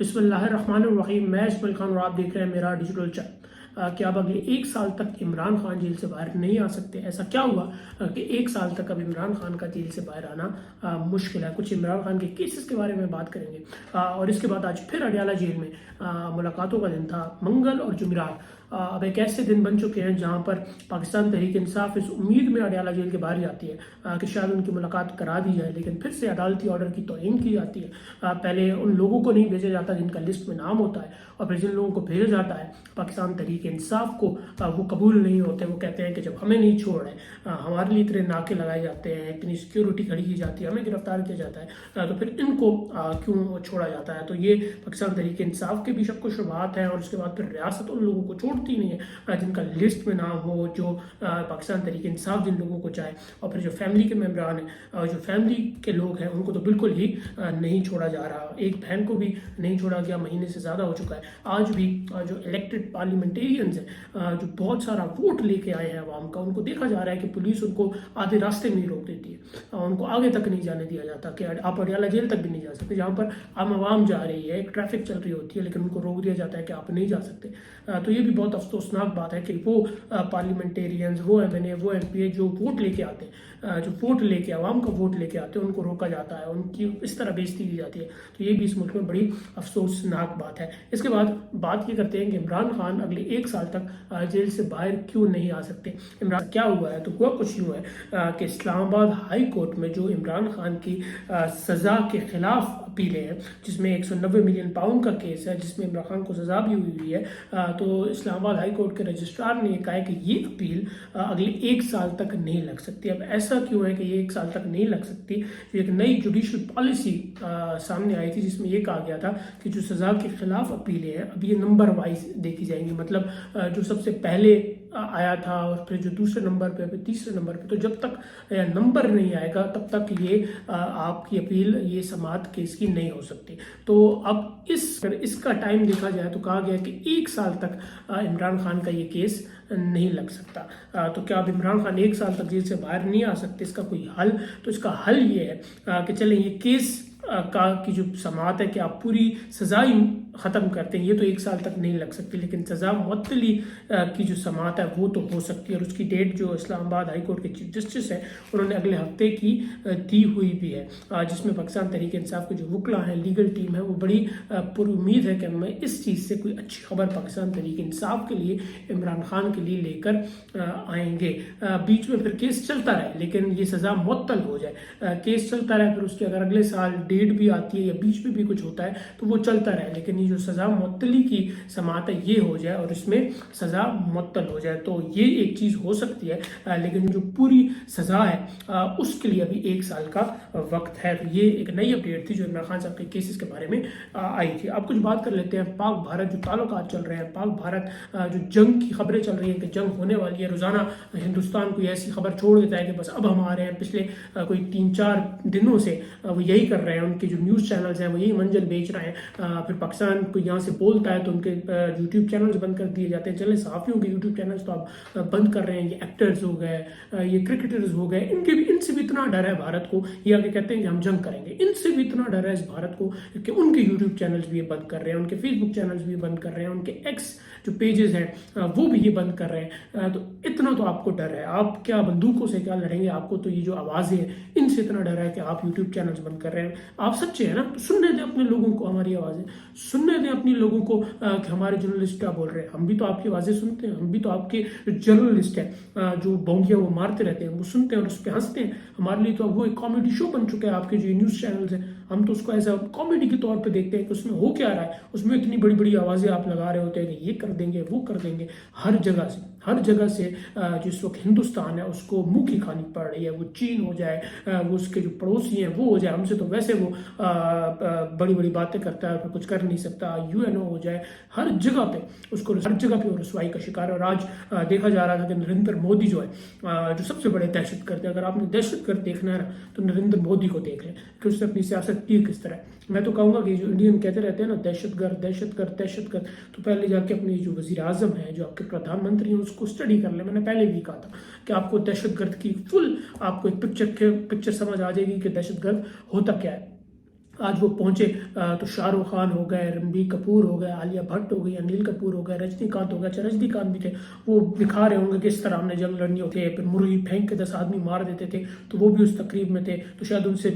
बिस्मिल्लाहिर्रहमानिर्रहीम। मैं इस्माइल खान और आप देख रहे हैं मेरा डिजिटल चैनल। कि अब अगले एक साल तक इमरान खान जेल से बाहर नहीं आ सकते। ऐसा क्या हुआ कि एक साल तक अब इमरान खान का जेल से बाहर आना मुश्किल है। कुछ इमरान खान के केसेस के बारे में बात करेंगे और इसके बाद आज फिर अडयाला जेल में मुलाकातों का दिन था। मंगल और जुमेरात अब एक ऐसे दिन बन चुके हैं जहां पर पाकिस्तान तहरीक इंसाफ इस उम्मीद में अडयाला जेल के बाहर जाती है कि शायद उनकी मुलाकात करा दी जाए, लेकिन फिर से अदालती ऑर्डर की तौहीन की जाती है। पहले उन लोगों को नहीं भेजा जाता जिनका लिस्ट में नाम होता है, और फिर जिन लोगों को भेजा जाता है पाकिस्तान तहरीक इंसाफ को वो कबूल नहीं होते। वो कहते हैं कि जब हमें नहीं छोड़ रहे, हमारे लिए इतने नाके लगाए जाते हैं, इतनी सिक्योरिटी खड़ी की जाती है, हमें गिरफ्तार किया जाता है, तो फिर इनको क्यों छोड़ा जाता है। तो ये पाकिस्तान तहरीक इंसाफ के भी शक व शुबहात हैं। और उसके बाद फिर रियासत उन लोगों को छोड़ती नहीं है जिनका लिस्ट में नाम हो, जो पाकिस्तान तहरीक इंसाफ जिन लोगों को चाहे। और फिर जो फैमिली के मेम्बरान हैं, जो फैमिली के लोग हैं, उनको तो बिल्कुल ही नहीं छोड़ा जा रहा। एक बहन को भी नहीं छोड़ा गया, महीने से ज़्यादा हो चुका है। आज भी जो इलेक्टेड पार्लियामेंटेरियंस हैं, जो बहुत सारा वोट लेके आए हैं अवाम का, उनको देखा जा रहा है कि पुलिस उनको आधे रास्ते में ही रोक देती है, उनको आगे तक नहीं जाने दिया जाता कि आप अडयाला जेल तक भी नहीं जा सकते। जहाँ पर आम आवाम जा रही है, एक ट्रैफिक चल रही होती है, लेकिन उनको रोक दिया जाता है कि आप नहीं जा सकते। तो ये भी बहुत अफसोसनाक बात है कि वो पार्लियामेंटेरियंस, वो MNA, वो MP जो वोट लेके आते हैं, जो वोट लेके आवाम का वोट लेके आते हैं, उनको रोका जाता है, उनकी इस तरह बेइज्जती की जाती है। तो ये भी इस मुल्क में बड़ी अफसोसनाक बात है। इसके बाद बात ये करते हैं कि इमरान खान अगले एक साल तक जेल से बाहर क्यों नहीं आ सकते। इमरान क्या हुआ है, तो हुआ कुछ यूँ है कि इस्लामाबाद हाई कोर्ट में जो इमरान खान की सज़ा के खिलाफ अपीलें हैं, जिसमें 190 मिलियन पाउंड का केस है, जिसमें इमरान खान को सज़ा भी हुई है, तो इस्लामाबाद हाई कोर्ट के रजिस्ट्रार ने कहा है कि ये अपील अगले एक साल तक नहीं लग सकती। अब ऐसा क्यों है कि ये एक साल तक नहीं लग सकती। जो एक नई जुडिशल पॉलिसी सामने आई थी, जिसमें ये कहा गया था कि जो सज़ा के खिलाफ अपीलें हैं, अब ये नंबर वाइज देखी जाएंगी। मतलब जो सबसे पहले आया था और फिर जो दूसरे नंबर पे, फिर तीसरे नंबर पे, तो जब तक नंबर नहीं आएगा तब तक ये आपकी अपील, ये समाअत केस की नहीं हो सकती। तो अब इसका टाइम देखा जाए तो कहा गया कि एक साल तक इमरान खान का ये केस नहीं लग सकता। तो क्या अब इमरान खान एक साल तक जेल से बाहर नहीं आ सकते? इसका कोई हल? तो इसका हल ये है कि चलें, ये केस की जो समाअत है कि आप पूरी सज़ा ही ख़त्म करते हैं, ये तो एक साल तक नहीं लग सकती, लेकिन सज़ा मुअत्तली की जो समाअत है वो तो हो सकती है। और उसकी डेट जो इस्लामाबाद हाई कोर्ट के चीफ जस्टिस हैं, उन्होंने अगले हफ्ते की दी हुई भी है, जिसमें पाकिस्तान तहरीक इंसाफ के जो वकला हैं, लीगल टीम है, वो बड़ी पुरुम्मीद है कि हमें इस चीज़ से कोई अच्छी खबर पाकिस्तान तहरीक इंसाफ के लिए, इमरान खान के लिए लेकर आएंगे। बीच में फिर केस चलता रहे, लेकिन ये सज़ा मुअत्तल हो जाए, केस चलता रहे, फिर उसके अगर अगले साल डेट भी आती है या बीच में भी कुछ होता है तो वो चलता रहे, लेकिन ये जो सज़ा मुअत्तली की समाअत है ये हो जाए और इसमें सज़ा मुअत्तल हो जाए, तो ये एक चीज़ हो सकती है। लेकिन जो पूरी सज़ा है उसके लिए अभी एक साल का वक्त है। तो ये एक नई अपडेट थी जो इमरान खान साहब के केसेस के बारे में आई थी। अब कुछ बात कर लेते हैं पाक भारत जो ताल्लुकात चल रहे हैं, पाक भारत जो जंग की खबरें चल रही हैं कि जंग होने वाली है। रोज़ाना हिंदुस्तान कोई ऐसी खबर छोड़ देता है कि बस अब हम आ रहे हैं। पिछले कोई 3-4 दिनों से वो यही कर रहे हैं, उनके जो न्यूज़ चैनल्स हैं वो यही मंजल बेच रहे हैं। फिर पाकिस्तान को यहाँ से बोलता है तो उनके यूट्यूब चैनल्स बंद कर दिए जाते हैं। चले, सहाफ़ियों के यूट्यूब चैनल्स तो आप बंद कर रहे हैं, ये एक्टर्स हो गए, ये क्रिकेटर्स हो गए, इनसे भी इतना डर है भारत को। ये आगे कहते हैं कि हम जंग करेंगे, इनसे भी इतना डर है इस भारत को कि उनके यूट्यूब चैनल्स भी ये बंद कर रहे हैं, उनके फेसबुक चैनल्स भी बंद कर रहे हैं, उनके एक्स जो पेजेस हैं वो भी ये बंद कर रहे हैं। तो इतना तो आपको डर है, आप क्या बंदूकों से क्या लड़ेंगे? आपको तो ये जो आवाज़ें हैं इनसे इतना डर है कि आप यूट्यूब चैनल्स बंद कर रहे हैं। आप सच्चे हैं ना, तो सुनने दें अपने लोगों को हमारी आवाज़ें, सुनने दें अपने लोगों को कि हमारे जर्नलिस्ट क्या बोल रहे हैं। हम भी तो आपकी आवाज़ें सुनते हैं, हम भी तो आपके जर्नलिस्ट हैं जो बोंगियाँ वो मारते रहते हैं, वो सुनते हैं और उस पर हंसते हैं। हमारे लिए तो अब वो एक कॉमेडी शो बन चुका है, आपके जो न्यूज़ चैनल्स हैं, हम तो उसको ऐसा कॉमेडी के तौर पे देखते हैं कि उसमें हो क्या रहा है। उसमें इतनी बड़ी बड़ी आवाज़ें आप लगा रहे होते हैं कि ये कर देंगे, वो कर देंगे। हर जगह से जिस वक्त हिंदुस्तान है उसको मुँह की खानी पड़ रही है। वो चीन हो जाए, वो उसके जो पड़ोसी हैं वो हो जाए, हमसे तो वैसे वो बड़ी बड़ी बातें करता है, कुछ कर नहीं सकता। UNO हो जाए, हर जगह पे वो रसवाई का शिकार है। और आज देखा जा रहा था कि नरेंद्र मोदी जो है जो सबसे बड़े दहशतगर्द है। अगर आपने दहशतगर्द देखना है ना तो नरेंद्र मोदी को देख लें कि उसने अपनी सियासत की किस तरह। मैं तो कहूँगा कि जो इंडियन कहते रहते हैं ना दहशतगर्द दहशतगर्द दहशतगर्द, तो पहले जाके अपनी जो वज़ीर आज़म है, जो आपके प्रधानमंत्री हैं, उसको स्टडी कर ले। मैंने पहले भी कहा था कि आपको दहशतगर्द की फुल आपको एक पिक्चर समझ आ जाएगी कि दहशतगर्द होता क्या है। आज वो पहुंचे तो शाहरुख खान हो गए, रणबीर कपूर हो गए, आलिया भट्ट हो गई, अनिल कपूर हो गए, रजनीकांत हो गए। अच्छा, रजनीकांत भी थे, वो दिखा रहे होंगे किस तरह हमने जंग लड़नी होती है, फिर मुर्गी फेंक के 10 आदमी मार देते थे, तो वो भी उस तकरीब में थे। तो शायद उनसे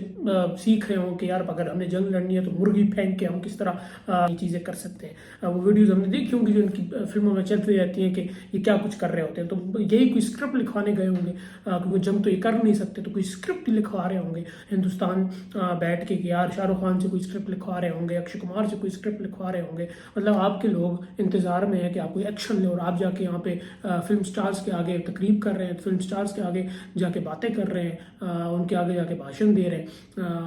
सीख रहे हों कि यार अगर हमने जंग लड़नी है तो मुर्गी फेंक के हम किस तरह ये चीज़ें कर सकते हैं। वो वीडियोज़ हमने देखी होंगी जो उनकी फिल्मों में चलती रहती हैं कि ये क्या कुछ कर रहे होते हैं। तो यही कोई स्क्रिप्ट लिखवाने गए होंगे, क्योंकि जंग तो ये कर नहीं सकते, तो कोई स्क्रिप्ट लिखवा रहे होंगे हिंदुस्तान बैठ के कि यार शाहरुख खान से कोई स्क्रिप्ट लिखवा रहे होंगे, अक्षय कुमार से कोई स्क्रिप्ट लिखवा रहे होंगे। मतलब आपके लोग इंतजार में है कि आप कोई एक्शन ले और आप जाके यहाँ पे फिल्म स्टार्स के आगे तकरीब कर रहे हैं, फिल्म स्टार्स के आगे जाके बातें कर रहे हैं, उनके आगे जाके भाषण दे रहे हैं।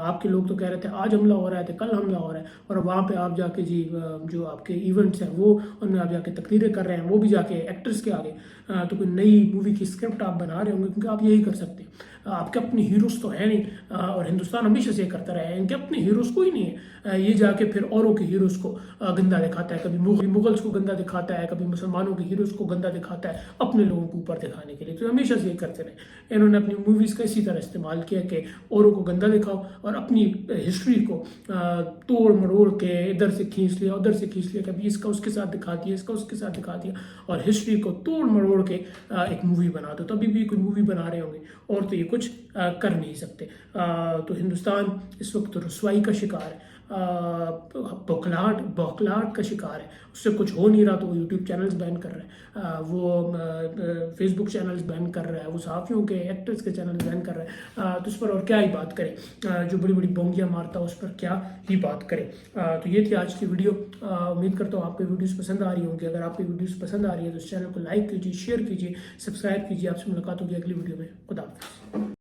आपके लोग तो कह रहे थे आज हमला हो रहा है, तो कल हमला हो रहा है, और वहाँ पे आप जाके जी जो आपके इवेंट्स हैं वो उनमें आप जाके तकरीरें कर रहे हैं, वो भी जाके एक्टर्स के आगे। तो कोई नई मूवी की स्क्रिप्ट आप बना रहे होंगे, क्योंकि आप यही कर सकते हैं। आपके अपने हीरोज तो है नहीं, और हिंदुस्तान हमेशा से करता रहा है, इनके अपने हीरोज कोई नहीं है। ये जाके फिर औरों के हीरोज को गंदा दिखाता है, कभी मुगल्स को गंदा दिखाता है, कभी मुसलमानों के हीरोज को गंदा दिखाता है अपने लोगों को ऊपर दिखाने के लिए। तो हमेशा से ये करते रहे। इन्होंने अपनी मूवीज़ का इसी तरह इस्तेमाल किया कि औरों को गंदा दिखाओ और अपनी हिस्ट्री को तोड़ मरोड़ के इधर से खींच लिया, उधर से खींच लिया, कभी इसका उसके साथ दिखा दिया, इसका उसके साथ दिखा दिया, और हिस्ट्री को तोड़ मरोड़ के एक मूवी बना दो। तो अभी भी कोई मूवी बना रहे होंगे, और तो ये कुछ कर नहीं सकते। तो हिंदुस्तान इस वक्त रुसवाई का शिकार है, बौखलाहट का शिकार है। उससे कुछ हो नहीं रहा तो वो यूट्यूब चैनल्स बैन कर रहा है, वो फेसबुक चैनल्स बैन कर रहा है, वो सहाफ़ियों के एक्टर्स के चैनल बैन कर रहा है। तो उस पर और क्या ही बात करें, जो बड़ी बड़ी बोंगियाँ मारता है उस पर क्या ही बात करें। तो ये थी आज की वीडियो। उम्मीद करता हूँ आपको वीडियोस पसंद आ रही होंगी। अगर आपको वीडियोस पसंद आ रही है तो इस चैनल को लाइक कीजिए, शेयर कीजिए, सब्सक्राइब कीजिए। आपसे मुलाकात होगी अगली वीडियो में। खुदा हाफिज़।